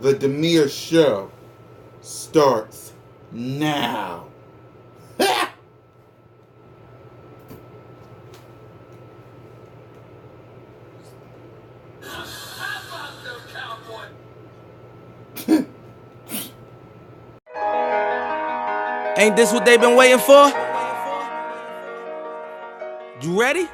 The Demir Show starts now. Ain't this what they been waiting for? You ready?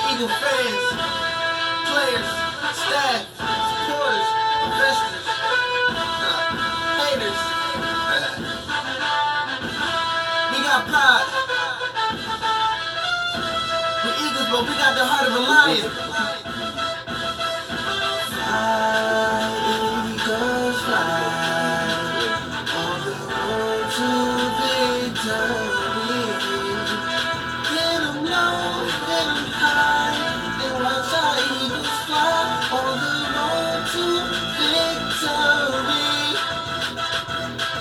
Eagle fans, players, staff, supporters, investors, haters. We got pride. We Eagles, but we got the heart of a lion. Fly, Eagles, fly, on the road to victory. Get 'em low, get 'em high, and watch our Eagles fly on the road to victory.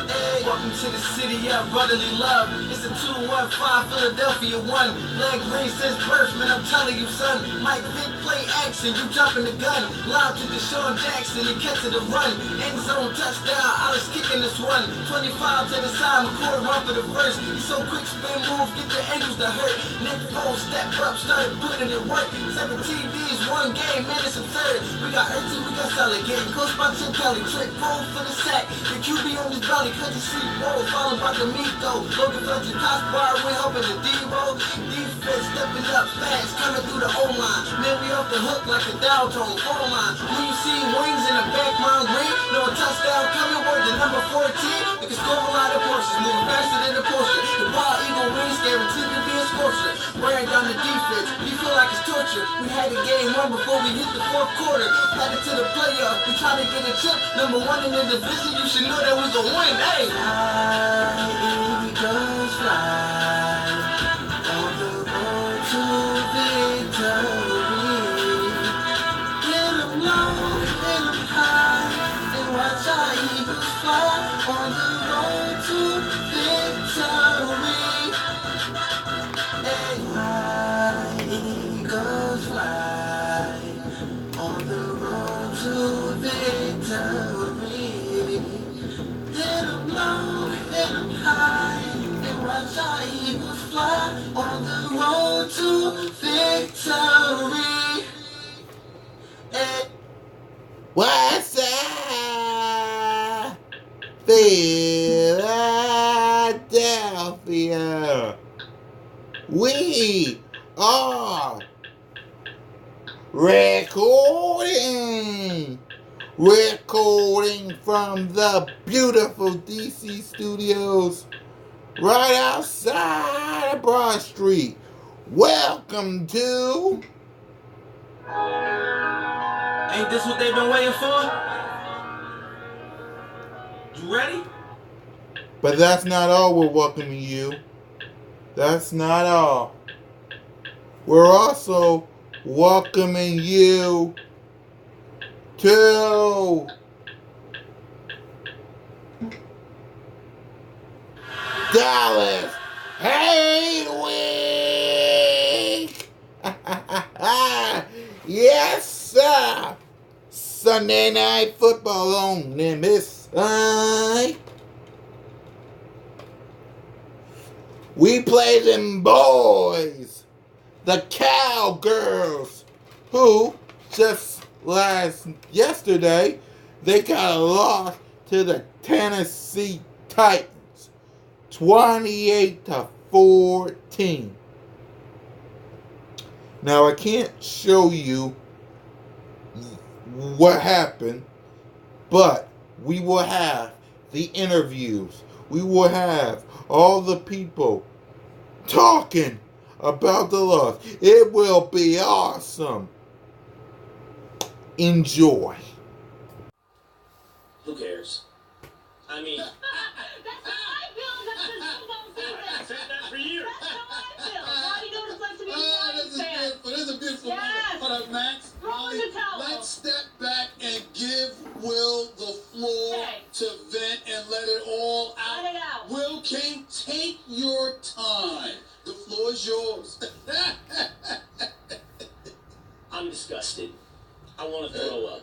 Hey, welcome to the city of brotherly love. It's a 2-1-5 Philadelphia 1. Leg green since birth, man, I'm telling you, son. Mike Vick play action, you jumping the gun. Loud to Deshaun Jackson, and catch it a run. End zone touchdown, Alex kicking this one. 25 to the side, McCoy run for the first. He's so quick, spin move, get the angles to hurt. Nick Foles step up, started putting it work. 17 D's, one game, man, it's absurd. We got Ertz, we got Sully, getting coached by Chip Kelly. Trick roll for the sack, the QB on his belly, country street roll, followed by D'Amico. Logan Fletcher, Cosbar, we helping the D-roll. Defense stepping up fast, coming through the O-line. Man, we off the hook like a Dow Jones phone line. When you see wings in the background green, know a touchdown coming, word to number 14. You can score a lot of Porsches, moving faster than a Porsche. The ball eagle wings, guaranteed to be a scorcher. Wearing down the defense, you feel like it's torture. We had the game won before we hit the fourth quarter. Headed to the playoff, we trying to get a chip. Number 1 in the division, you should know that we gon' win, hey! Fly, Eagles, fly, on the road to victory. Get 'em low, get 'em high, and watch our Eagles fly on the road to victory. Hey, fly, Eagles, fly, on the road to victory. Get 'em low, get 'em high, and watch our Eagles fly on the road to victory. Hey. What's up, Philadelphia? We are recording from the beautiful DC studios right outside of Broad Street. Welcome to Ain't this what they been waiting for? You ready? But that's not all we're welcoming you. That's not all. We're also welcoming you to Dallas Hate Week. Yes, sir. Sunday Night Football on Nimbus. We play them boys, the Cowgirls, who just yesterday they got a loss to the Tennessee Titans, 28-14. Now I can't show you what happened, but we will have the interviews. We will have all the people talking about the loss. It will be awesome. Enjoy. Who cares? I mean, That's how I feel. That's the football season. I've said that for years. That's how I feel. Now you know what it's like to be a This Giants is fan. beautiful. This is a beautiful Yes. moment. Hold up, Max. Throw in the towel. Let's step back and give Will the floor Okay. to vent and let it all out. Let it out. Will King, take your time. The floor is yours. I'm disgusted. I want to throw up.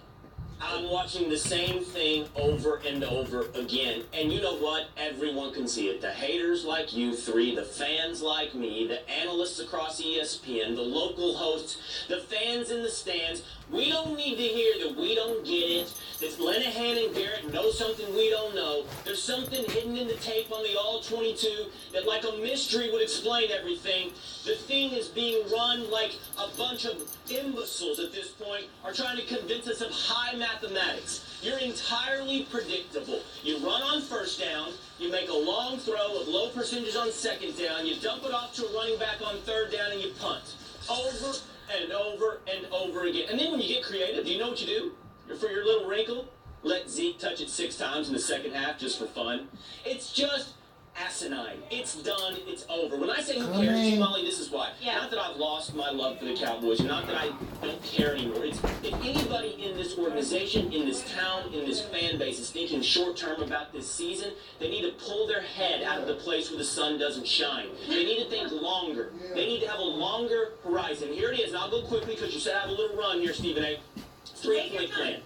I'm watching the same thing over and over again. And you know what? Everyone can see it. The haters like you three, the fans like me, the analysts across ESPN, the local hosts, the fans in the stands. We don't need to hear that we don't get it, that Linehan and Garrett know something we don't know. There's something hidden in the tape on the All-22 that like a mystery would explain everything. The thing is being run like a bunch of imbeciles at this point are trying to convince us of high mathematics. You're entirely predictable. You run on first down, you make a long throw of low percentages on second down, you dump it off to a running back on third down, and you punt. Over and over and over again. And then when you get creative, do you know what you do? For your little wrinkle, let Zeke touch it 6 times in the second half just for fun. It's just asinine. It's done. It's over. When I say who cares, Molly, this is why. Yeah. Not that I've lost my love for the Cowboys, not that I don't care anymore. It's if anybody in this organization, in this town, in this fan base is thinking short term about this season, they need to pull their head out of the place where the sun doesn't shine. They need to think longer. They need to have a longer horizon. Here it is, and I'll go quickly because you said I have a little run here, Stephen A. 3-point plan.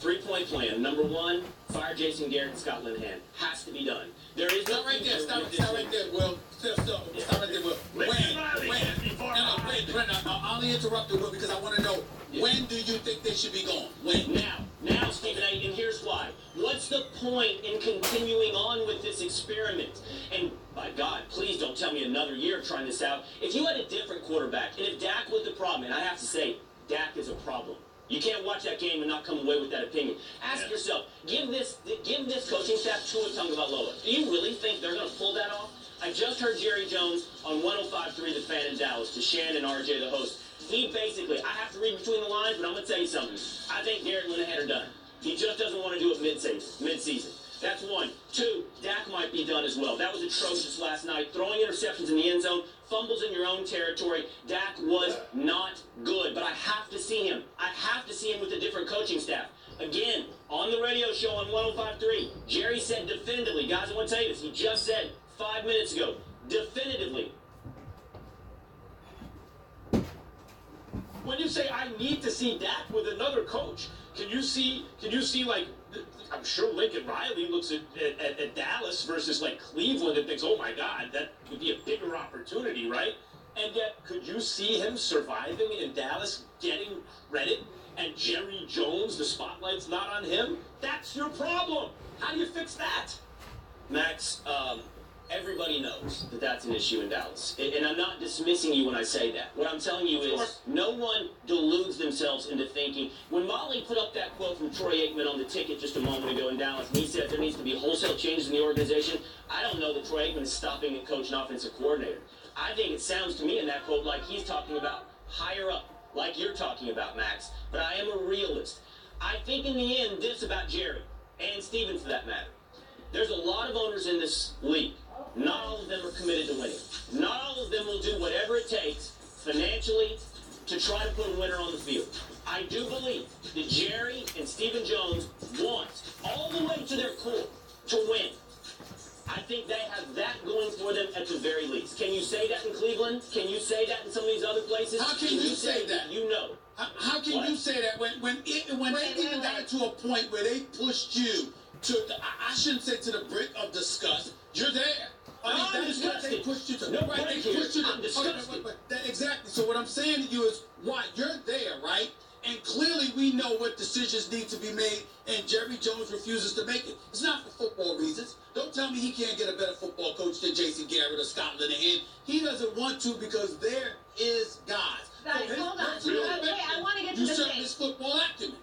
3-point plan. Number 1, fire Jason Garrett and Scott Linehan. Has to be done. There is no Stop right there. Stop right there, Will. Stop right there, Will. When? I'll interrupt you, Will, because I want to know, when do you think they should be gone? When? Now, Stephen A., and here's why. What's the point in continuing on with this experiment? And by God, please don't tell me another year of trying this out. If you had a different quarterback, and if Dak was the problem, and I have to say, Dak is a problem. You can't watch that game and not come away with that opinion. Ask yourself, give this coaching staff Tua Tagovailoa. Do you really think they're going to pull that off? I just heard Jerry Jones on 105.3 The Fan in Dallas to Shan and RJ, the host. He basically, I have to read between the lines, but I'm going to tell you something. I think Garrett and Linehan are done. He just doesn't want to do it mid-season. That's 1. 2, Dak might be done as well. That was atrocious last night. Throwing interceptions in the end zone, fumbles in your own territory. Dak was not good, but I have to see him. I have to see him with a different coaching staff. Again, on the radio show on 105.3, Jerry said definitively, guys, I want to tell you this. He just said 5 minutes ago, definitively. When you say I need to see Dak with another coach, can you see like, I'm sure Lincoln Riley looks at Dallas versus like Cleveland and thinks, oh my God, that would be a bigger opportunity, right? And yet, could you see him surviving in Dallas, getting credit, and Jerry Jones, the spotlight's not on him? That's your problem. How do you fix that? Max, everybody knows that that's an issue in Dallas. And I'm not dismissing you when I say that. What I'm telling you is no one deludes themselves into thinking. When Molly put up that quote from Troy Aikman on the ticket just a moment ago in Dallas, and he said there needs to be wholesale changes in the organization, I don't know that Troy Aikman is stopping at coach and offensive coordinator. I think it sounds to me in that quote like he's talking about higher up, like you're talking about, Max. But I am a realist. I think in the end, this about Jerry, and Steven for that matter. There's a lot of owners in this league. Not all of them are committed to winning. Not all of them will do whatever it takes financially to try to put a winner on the field. I do believe that Jerry and Stephen Jones want, all the way to their core, to win. I think they have that going for them at the very least. Can you say that in Cleveland? Can you say that in some of these other places? How can you say that? You know. How can you say that when it even got to a point where they pushed you to, I shouldn't say to the brink of disgust, you're there. I'm disgusted. They pushed you to. No, right, they pushed you to. I'm disgusted. Exactly. So what I'm saying to you is, why you're there, right? And clearly we know what decisions need to be made, and Jerry Jones refuses to make it. It's not for football reasons. Don't tell me he can't get a better football coach than Jason Garrett or Scott Linehan. He doesn't want to because there is guys. Guys, hold on. Wait, I want to get to the serve thing. his football acumen.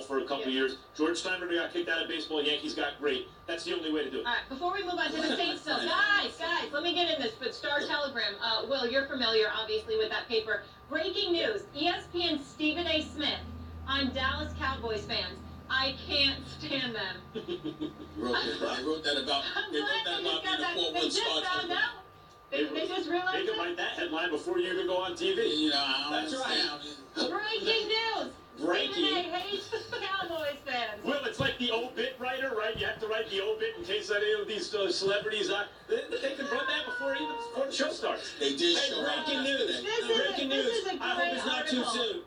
for a couple years. George Steinbrenner got kicked out of baseball. Yankees got great. That's the only way to do it. All right, before we move on to the Saints, though, guys, let me get in this. But Star Telegram, Will, you're familiar, obviously, with that paper. Breaking news: ESPN Stephen A. Smith on Dallas Cowboys fans. I can't stand them. They wrote that about being a Fort Worth Star. They just realized They can write that headline before you even go on TV. You know, I That's understand. it. Breaking news. Breaking. Stephen A. hates Cowboys fans. Well, it's like the obit writer, right? You have to write the obit in case any of these celebrities they can run that before the show starts. They did Hey, show up. breaking news. Breaking news. This is a I hope great it's not article. too soon.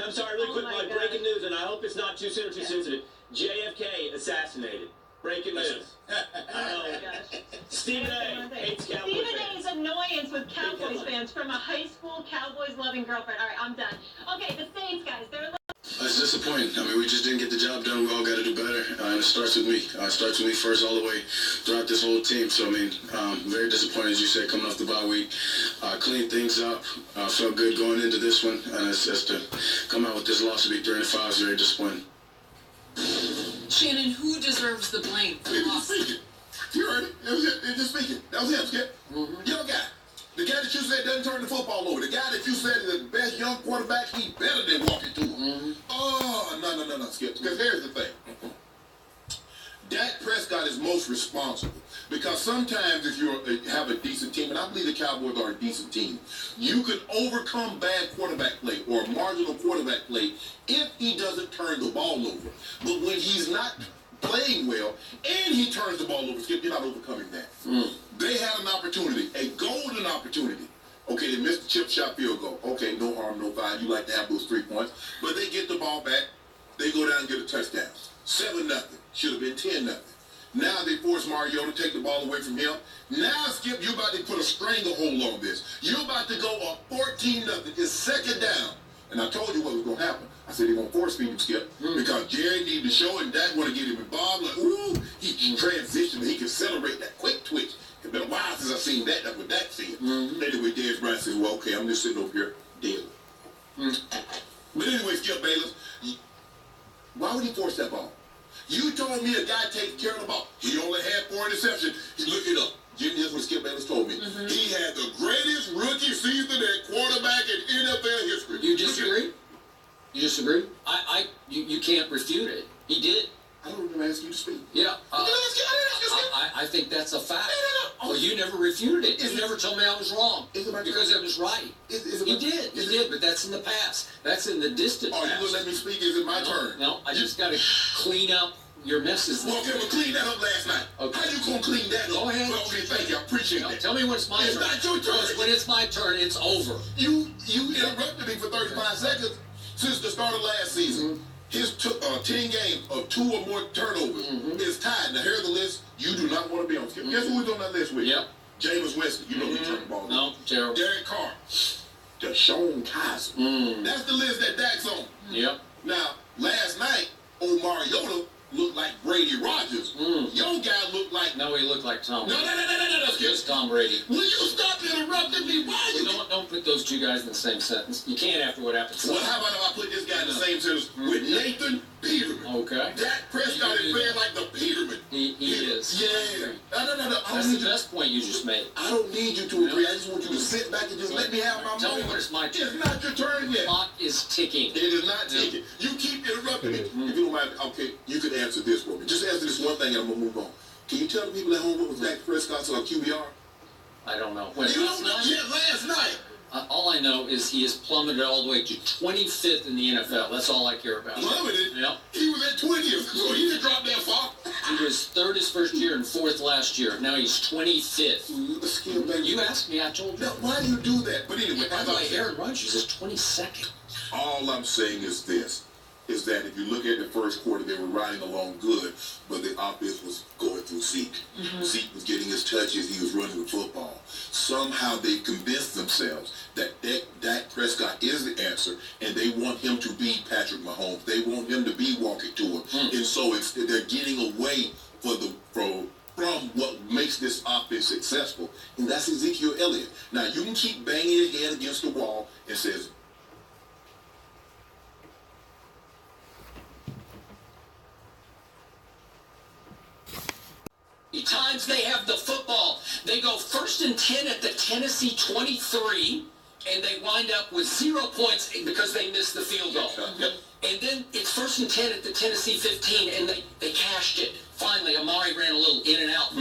I'm sorry, really quick, my like God. breaking news, and I hope it's not too soon or too sensitive. JFK assassinated. Breaking news. Oh my gosh. Stephen A. hates Cowboys Stephen fans. A's annoyance with Cowboys fans from a high school Cowboys loving girlfriend. All right, I'm done. Okay, the Saints, guys, they're. It's disappointing. I mean, we just didn't get the job done. We all got to do better. And it starts with me. It starts with me first all the way throughout this whole team. So, I mean, very disappointed, as you said, coming off the bye week. Cleaned things up. Felt good going into this one. And it's just to come out with this loss to be 3-5 is very disappointing. Shannon, who deserves the blame for the loss? You heard it. It was it just speaking. That was him, Skip. Young guy. The guy that you said doesn't turn the football over. The guy that you said is the best young quarterback, he better than walking to him. Oh, no, Skip. Because here's the thing. Dak Prescott is most responsible. Because sometimes if you have a decent team, and I believe the Cowboys are a decent team, you can overcome bad quarterback play or marginal quarterback play if he doesn't turn the ball over. But when he's not playing well and he turns the ball over, Skip, you're not overcoming that. They had an opportunity, a golden opportunity. Okay, they missed the chip shot field goal. Okay, no harm, no foul. You like to have those 3 points. But they get the ball back. They go down and get a touchdown. 7-0. Should have been 10-0. Now they force Mariota to take the ball away from him. Now, Skip, you're about to put a stranglehold on this. You're about to go up 14-0. It's second down. And I told you what was going to happen. I said they're going to force feed him, Skip. Because Jerry needed to show and Dak want to get him involved. Like, ooh, he can transition. He can accelerate that quick twitch. It's been a while since I've seen that. That's what Dak said. Anyway, Dez Bryant says, well, okay, I'm just sitting over here dead. But anyway, Skip Bayless, why would he force that ball? You told me a guy takes care of the ball. He only had 4 interceptions. Look it up. Here's what Skip Bayless told me. He had the greatest rookie season at quarterback in NFL history. You disagree? You disagree? You can't refute it. He did. I don't even ask you to speak. Yeah. I didn't ask you. I think that's a fact. No. Well, you never refuted it. You never told me I was wrong. Because it was right. He did, but that's in the past. That's in the distant Oh, you past. gonna let me speak? Is it my turn? No, I just got to clean up your messes. Well, okay, well, clean that up last night. Okay. How you gonna clean that up? Go ahead. Well, okay, thank you. I appreciate that. Tell me when it's my It's turn. not your turn. Because when it's my turn, it's over. You interrupted me for 35 seconds since the start of last season. His 10 games of 2 or more turnovers is tied. Now, here's the list you do not want to be on. Guess who was on that list with? Yep. Jameis Winston. You know he turned the ball. No, terrible. Derek Carr. Deshaun Kaiser. That's the list that Dak's on. Yep. Now, last night, old Mariota looked like Brady Rogers. Your guy looked like... No, he looked like Tom. No, Just Tom Brady. Will you stop interrupting me? Why you... Don't put those two guys in the same sentence. You can't after what happened. Well, how about if I put this guy in the same sentence with Nathan Peterman? Okay. Dak Prescott is playing like the Peterman. He is. Yeah. No. That's the best point you just made. I don't need you to agree. I just want you to sit back and just let me have my Tell me moment. when it's my turn. It's not your turn yet. Clock is ticking. It is not ticking. You keep interrupting me. If you don't mind, okay, you can answer this for me. Just answer this one thing and I'm going to move on. Can you tell the people at home what was Dak Prescott's QBR? I don't know. You don't know yet last night. All I know is he has plummeted all the way to 25th in the NFL. That's all I care about. Plummeted? Yep. He was at 20th, so he didn't drop that far. He was 3rd his first year and 4th last year. Now he's 25th. You asked me, I told you. Now, why do you do that? But anyway, By the way, Aaron Rodgers is 22nd. all I'm saying is this, is that if you look at the first quarter, they were riding along good, but the offense was going through Zeke. Zeke was getting his touches. He was running the football. Somehow they convinced themselves that Dak Prescott is the answer, and they want him to be Patrick Mahomes. They want him to be walking to him. And so they're getting away from what makes this offense successful, and that's Ezekiel Elliott. Now, you can keep banging your head against the wall and says, times they have the football. They go 1st and 10 at the Tennessee 23, and they wind up with 0 points because they missed the field goal. Yep. And then it's 1st and 10 at the Tennessee 15, and they cashed it. Finally, Amari ran a little in and out.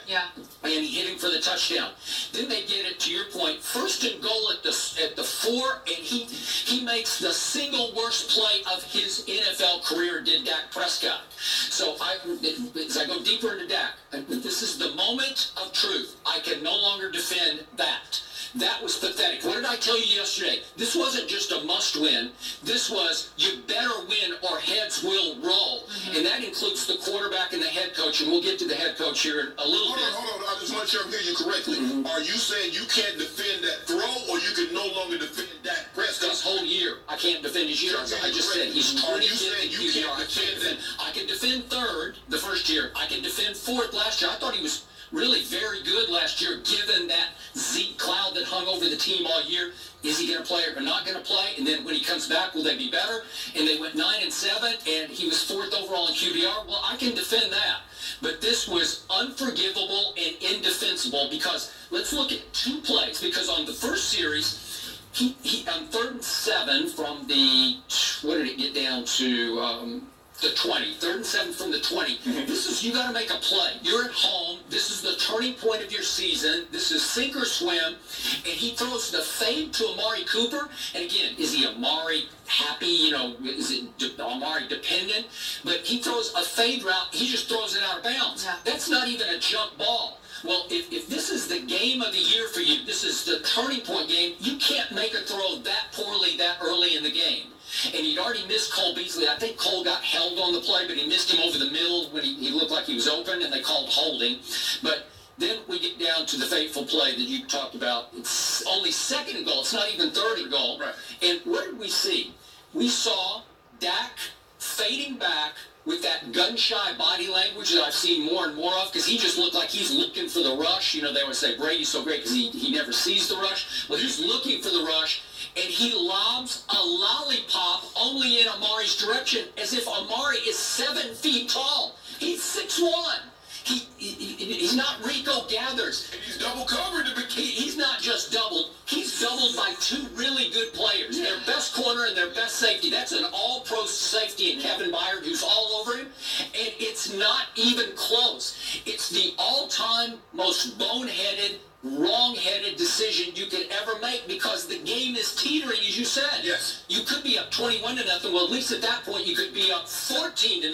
Yeah. And he hit him for the touchdown. Then they get it, to your point, 1st and goal at the 4, and he makes the single worst play of his NFL career, did Dak Prescott. So as I go deeper into Dak, this is the moment of truth. I can no longer defend that. That was pathetic. What did I tell you yesterday? This wasn't just a must-win. This was you better win or heads will roll. Mm-hmm. And that includes the quarterback and the head coach. And we'll get to the head coach here in a little bit. Hold on. I just want to make sure I'm hearing you correctly. Mm-hmm. Are you saying you can't defend that throw or you can no longer defend Dak Prescott? This whole year. I can't defend his year. I just said he's 25th. Are you saying you can't defend that? I can defend 3rd the first year. I can defend 4th last year. I thought he was really very good last year, given that Zeke cloud that hung over the team all year. Is he going to play or not going to play? And then when he comes back, will they be better? And they went 9-7, and he was 4th overall in QBR. Well, I can defend that. But this was unforgivable and indefensible because let's look at 2 plays. Because on the first series, he on 3rd and 7 from the, what did it get down to? The 20, 3rd and 7 from the 20. Mm-hmm. This is, you got to make a play. You're at home. This is the turning point of your season. This is sink or swim. And he throws the fade to Amari Cooper. And again, is he Amari happy? Is it Amari dependent? But he throws a fade route. He just throws it out of bounds. Yeah. That's not even a jump ball. Well, if this is the game of the year for you, this is the turning point game, you can't make a throw that poorly that early in the game. And he'd already missed Cole Beasley. I think Cole got held on the play, but he missed him over the middle when he looked like he was open, and they called holding. But then we get down to the fateful play that you talked about. It's only 2nd and goal. It's not even 3rd and goal. Right. And what did we see? We saw Dak fading back with that gun-shy body language that I've seen more and more of, because he just looked like he's looking for the rush. They always say Brady's so great because he never sees the rush. Well, he's looking for the rush. And he lobs a lollipop only in Amari's direction, as if Amari is 7 feet tall. He's 6'1". He's not Rico Gathers. And he's double covered. He's not just doubled. He's doubled by 2 really good players. Their best corner and their best safety. That's an all-pro safety in Kevin Byard, who's all over him. And it's not even close. It's the all-time most boneheaded, wrong-headed decision you could ever make because the game is teetering, as you said. Yes. You could be up 21-0. Well, at least at that point, you could be up 14-0.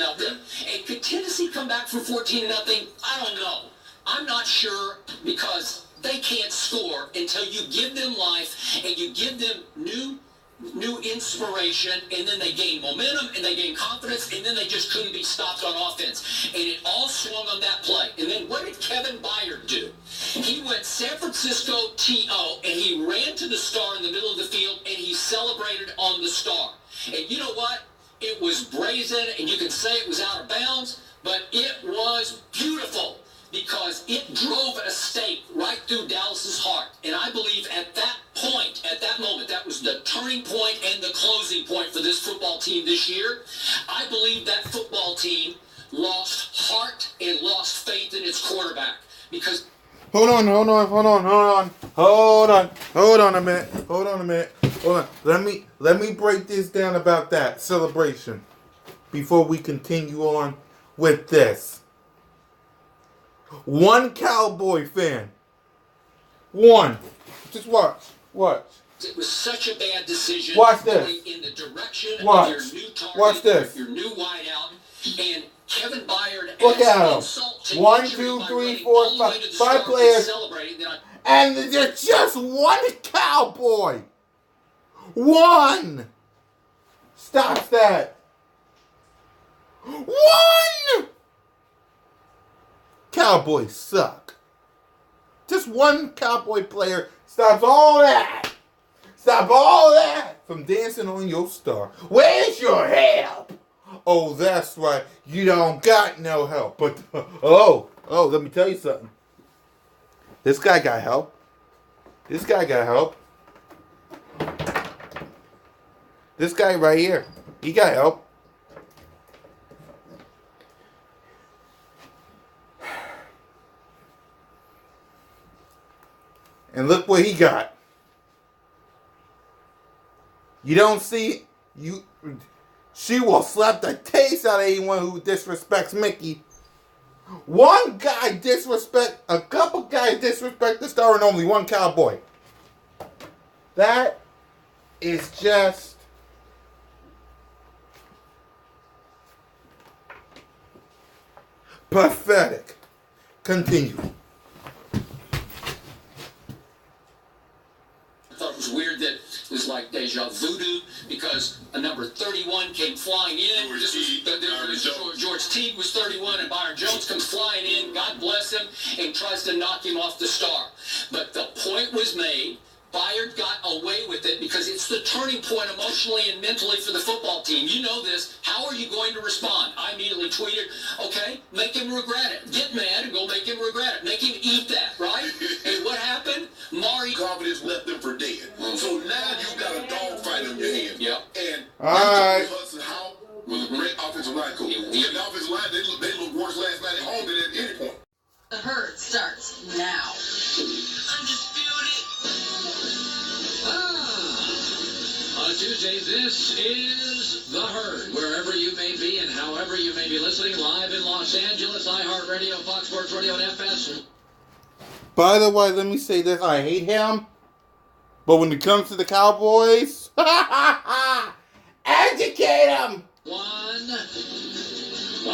And could Tennessee come back from 14-0? I don't know. I'm not sure because they can't score until you give them life and you give them new inspiration, and then they gain momentum, and they gain confidence, and then they just couldn't be stopped on offense. And it all swung on that play. And then what did Kevin Byard do? He went San Francisco T.O., and he ran to the star in the middle of the field, and he celebrated on the star. And you know what? It was brazen, and you can say it was out of bounds, but it was beautiful because it drove a stake right through Dallas's heart. And I believe at that point, at that moment, that was the turning point and the closing point for this football team this year. I believe that football team lost heart and lost faith in its quarterback because... Hold on a minute. Let me break this down about that celebration before we continue on with this. One Cowboy fan. One. Just watch. It was such a bad decision. Watch this. Going in the direction of Watch. your new target, Watch this. your new wideout, and Kevin Byard. Look at him. 1, 2, 3, 4, 5. 5 players. And there's just one Cowboy. One. Stop that. One. Cowboys suck. Just one Cowboy player stops all that. Stop all that from dancing on your star. Where's your help? Oh, that's right. You don't got no help. But, let me tell you something. This guy got help. This guy right here. He got help. And look what he got. You don't see you. She will slap the taste out of anyone who disrespects Mickey. One guy disrespect, a couple guys disrespect the star, and only one cowboy. That is just pathetic. Continue. I thought it was weird that it was like deja voodoo because a number 31 came flying in. George Teague was 31, and Byron Jones comes flying in. God bless him, and tries to knock him off the star. But the point was made. Bayard got away with it because it's the turning point emotionally and mentally for the football team. You know this. How are you going to respond? I immediately tweeted, okay, make him regret it. Get mad and go make him regret it. Make him eat that, right? And what happened? Mari Confidence left them for dead. So now you got a dog fight on your hands. Yep. And Alright. Hudson, how was a great offensive line coach. And the offensive line, they looked worse last night at home than at any point. The herd starts now. On Tuesday, this is The Herd. Wherever you may be and however you may be listening, live in Los Angeles, iHeartRadio, Fox Sports Radio, and FS. By the way, let me say this. I hate him. But when it comes to the Cowboys, educate him. 1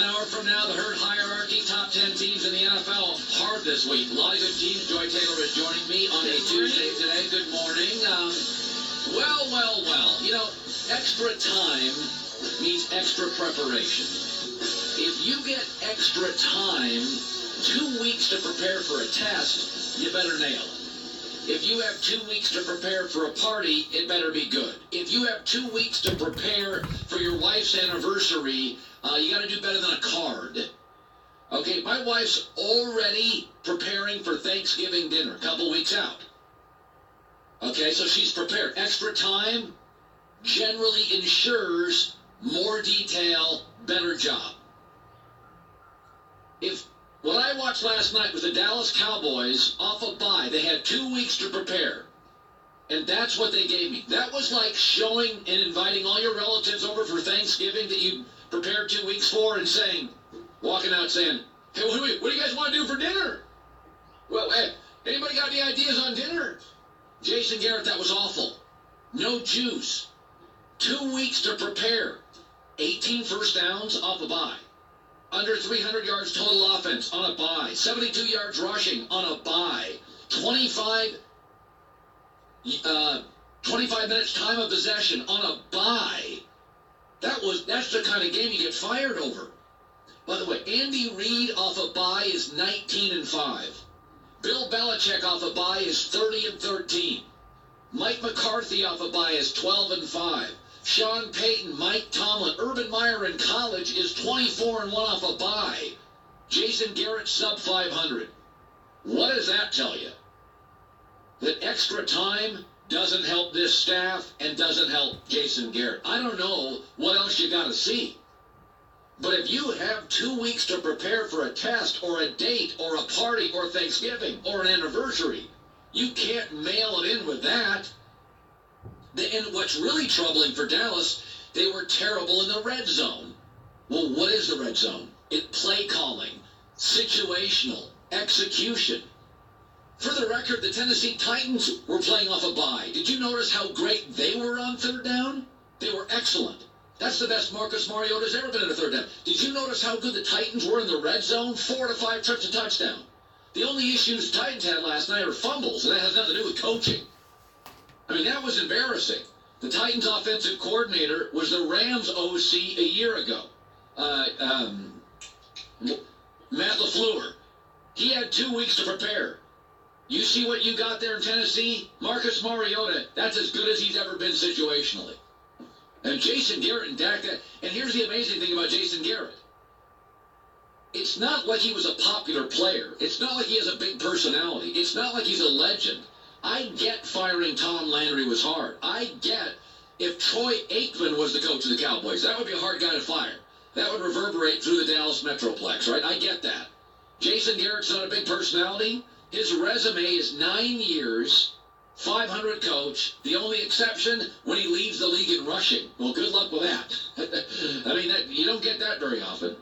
hour from now, The Herd hierarchy, top 10 teams in the NFL. Hard this week. A lot of good teams. Joy Taylor is joining me on a Tuesday today. Good morning. Well. You know, extra time means extra preparation. If you get extra time, 2 weeks to prepare for a test, you better nail it. If you have 2 weeks to prepare for a party, it better be good. If you have 2 weeks to prepare for your wife's anniversary, you got to do better than a card. Okay, my wife's already preparing for Thanksgiving dinner, a couple weeks out. Okay, so she's prepared. Extra time generally ensures more detail, better job. If what I watched last night was the Dallas Cowboys off a bye, they had 2 weeks to prepare. And that's what they gave me. That was like showing and inviting all your relatives over for Thanksgiving that you prepared 2 weeks for and saying, walking out saying, hey, what do you guys want to do for dinner? Well, hey, anybody got any ideas on dinner? Jason Garrett, that was awful. No juice. 2 weeks to prepare. 18 first downs off a bye. Under 300 yards total offense on a bye. 72 yards rushing on a bye. 25 minutes time of possession on a bye. That's the kind of game you get fired over. By the way, Andy Reid off a bye is 19-5. Bill Belichick off a bye is 30-13. Mike McCarthy off a bye is 12-5. Sean Payton, Mike Tomlin, Urban Meyer in college is 24-1 off a bye. Jason Garrett sub 500. What does that tell you? That extra time doesn't help this staff and doesn't help Jason Garrett. I don't know what else you got to see. But if you have 2 weeks to prepare for a test or a date or a party or Thanksgiving or an anniversary, you can't mail it in with that. And what's really troubling for Dallas, they were terrible in the red zone. Well, what is the red zone? Play calling, situational, execution. For the record, the Tennessee Titans were playing off a bye. Did you notice how great they were on third down? They were excellent. That's the best Marcus Mariota's ever been at a third down. Did you notice how good the Titans were in the red zone? 4 to 5 trips to touchdown. The only issues the Titans had last night are fumbles, and that has nothing to do with coaching. I mean, that was embarrassing. The Titans' offensive coordinator was the Rams' OC a year ago. Matt LaFleur. He had 2 weeks to prepare. You see what you got there in Tennessee? Marcus Mariota, that's as good as he's ever been situationally. And Jason Garrett and Dak, and here's the amazing thing about Jason Garrett. It's not like he was a popular player. It's not like he has a big personality. It's not like he's a legend. I get firing Tom Landry was hard. I get if Troy Aikman was the coach of the Cowboys, that would be a hard guy to fire. That would reverberate through the Dallas Metroplex, right? I get that. Jason Garrett's not a big personality. His resume is 9 years, 500 coach. The only exception, when he leads the league in rushing. Well, good luck with that. I mean, you don't get that very often.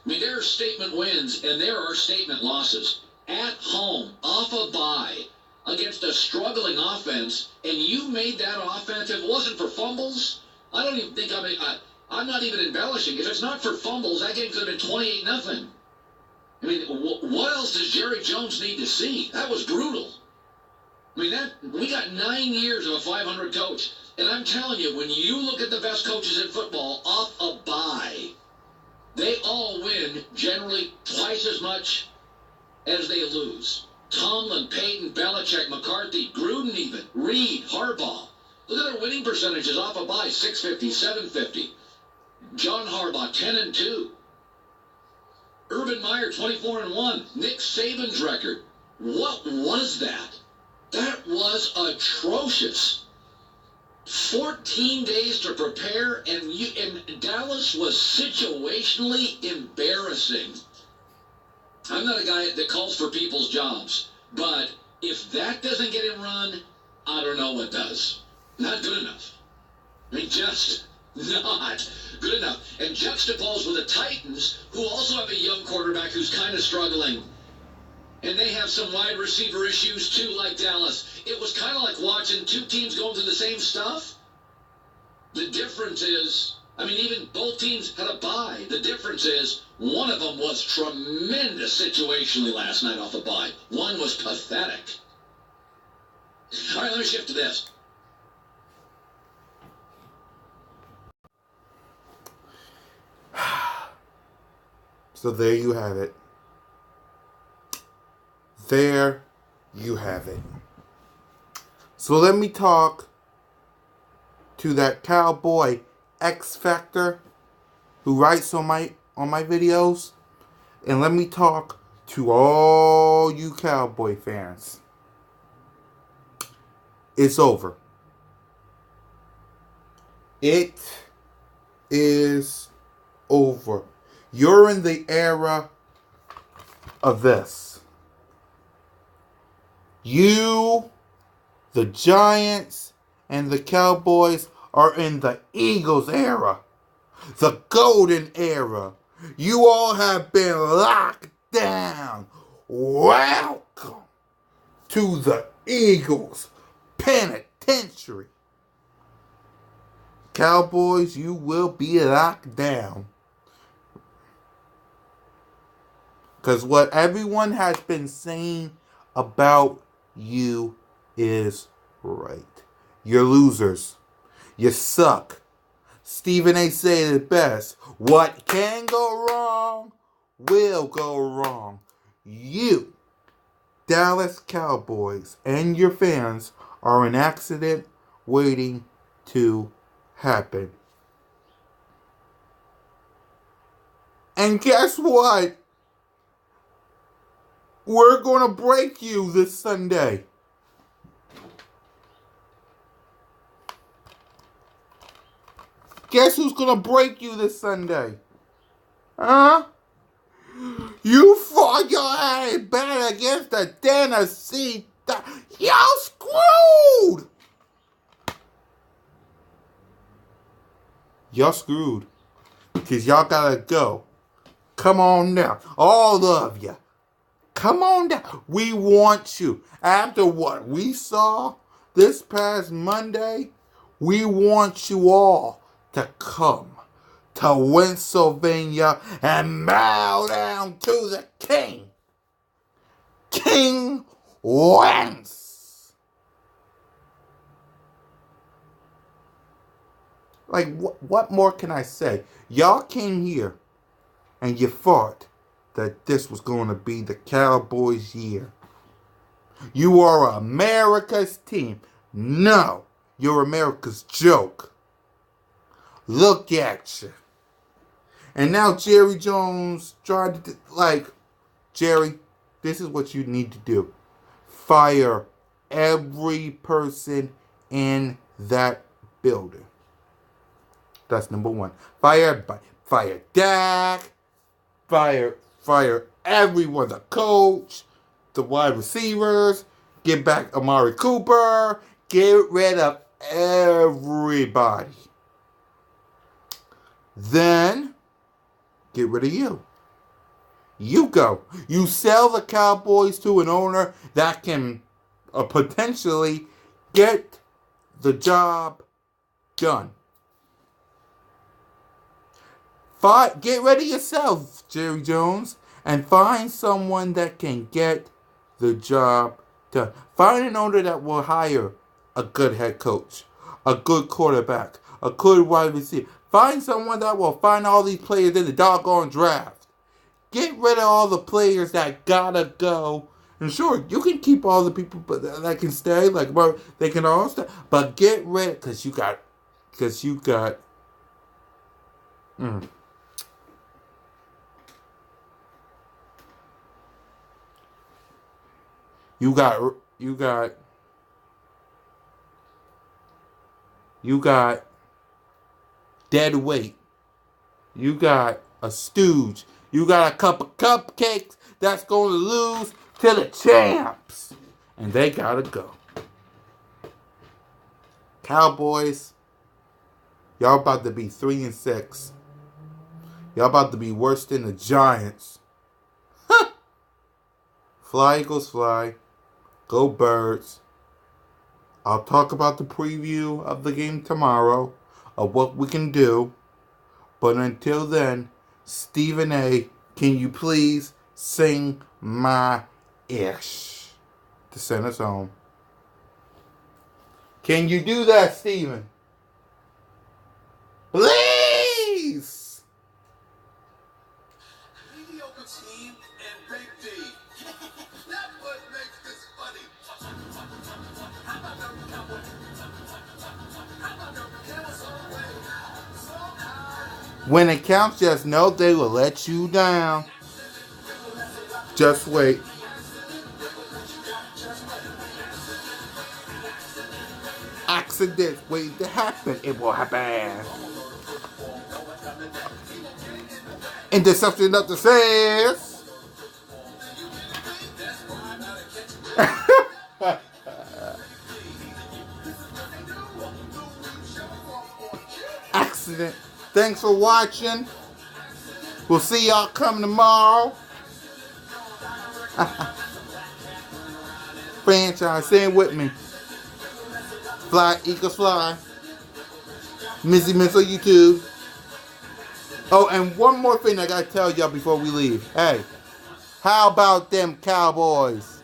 I mean, there are statement wins and there are statement losses. At home, off a bye, against a struggling offense, and you made that offense. If it wasn't for fumbles, I don't even think I'm not even embellishing. If it's not for fumbles, that game could have been 28-0. I mean, what else does Jerry Jones need to see? That was brutal. I mean, we got 9 years of a 500 coach. And I'm telling you, when you look at the best coaches in football off a bye, they all win generally twice as much as they lose. Tomlin, Payton, Belichick, McCarthy, Gruden even, Reed, Harbaugh. Look at their winning percentages off a bye, 650, 750. John Harbaugh, 10-2. Urban Meyer, 24-1. Nick Saban's record. What was that? That was atrocious. 14 days to prepare, and Dallas was situationally embarrassing. I'm not a guy that calls for people's jobs, but if that doesn't get him run, I don't know what does. Not good enough. I mean, just not good enough. And juxtaposed with the Titans, who also have a young quarterback who's kind of struggling. And they have some wide receiver issues too, like Dallas. It was kind of like watching two teams going through the same stuff. The difference is, I mean, even both teams had a bye. The difference is one of them was tremendous situationally last night off a bye. One was pathetic. All right, let me shift to this. So there you have it. There you have it. So let me talk to that Cowboy X Factor who writes on my videos, and let me talk to all you Cowboy fans. It's over. It is over. You're in the era of this. You, the Giants, and the Cowboys are in the Eagles era. The golden era. You all have been locked down. Welcome to the Eagles penitentiary. Cowboys, you will be locked down. Because what everyone has been saying about you is right. You're losers. You suck. Stephen A. said it best. What can go wrong will go wrong. You, Dallas Cowboys, and your fans are an accident waiting to happen. And guess what? We're going to break you this Sunday. Guess who's going to break you this Sunday? Huh? You fought your head bad against the Tennessee. Y'all screwed. Y'all screwed. Because y'all got to go. Come on now. All of you. Come on down. We want you. After what we saw this past Monday, we want you all to come to Pennsylvania and bow down to the King. King Wentz. Like, what more can I say? Y'all came here and you fought that this was going to be the Cowboys' year. You are America's team. No, you're America's joke. Look at you. And now Jerry Jones tried to, Jerry, this is what you need to do. Fire every person in that building. That's number one. Fire everybody. Fire Dak. Fire everyone, the coach. the wide receivers, get back Amari Cooper, get rid of everybody. Then, get rid of you. You go. You sell the Cowboys to an owner that can potentially get the job done. Get rid of yourself, Jerry Jones, and find someone that can get the job done. Find an owner that will hire a good head coach, a good quarterback, a good wide receiver. Find someone that will find all these players in the doggone draft. Get rid of all the players that gotta go. And sure, you can keep all the people that can stay, like they can all stay. But get rid, because you got. You got dead weight. You got a stooge. You got a cup of cupcakes that's going to lose to the champs. And they gotta go. Cowboys, y'all about to be 3-6. Y'all about to be worse than the Giants. Fly, Eagles, fly. Go Birds. I'll talk about the preview of the game tomorrow, of what we can do. But until then, Stephen A., can you please sing my ish to send us home? Can you do that, Stephen? Please! Mediocre team and Big D. That's what makes this funny. How about them Cowboys? How about them Cowboys all the way? Somehow. When it counts, just know they will let you down. Just wait. Accidents waiting to happen. It will happen. Interception up the stairs. Accident. Thanks for watching. We'll see y'all come tomorrow. Franchise, say it with me. Fly, Eagles fly. Missy Miss on YouTube. Oh, and one more thing I gotta tell y'all before we leave. Hey, how about them Cowboys?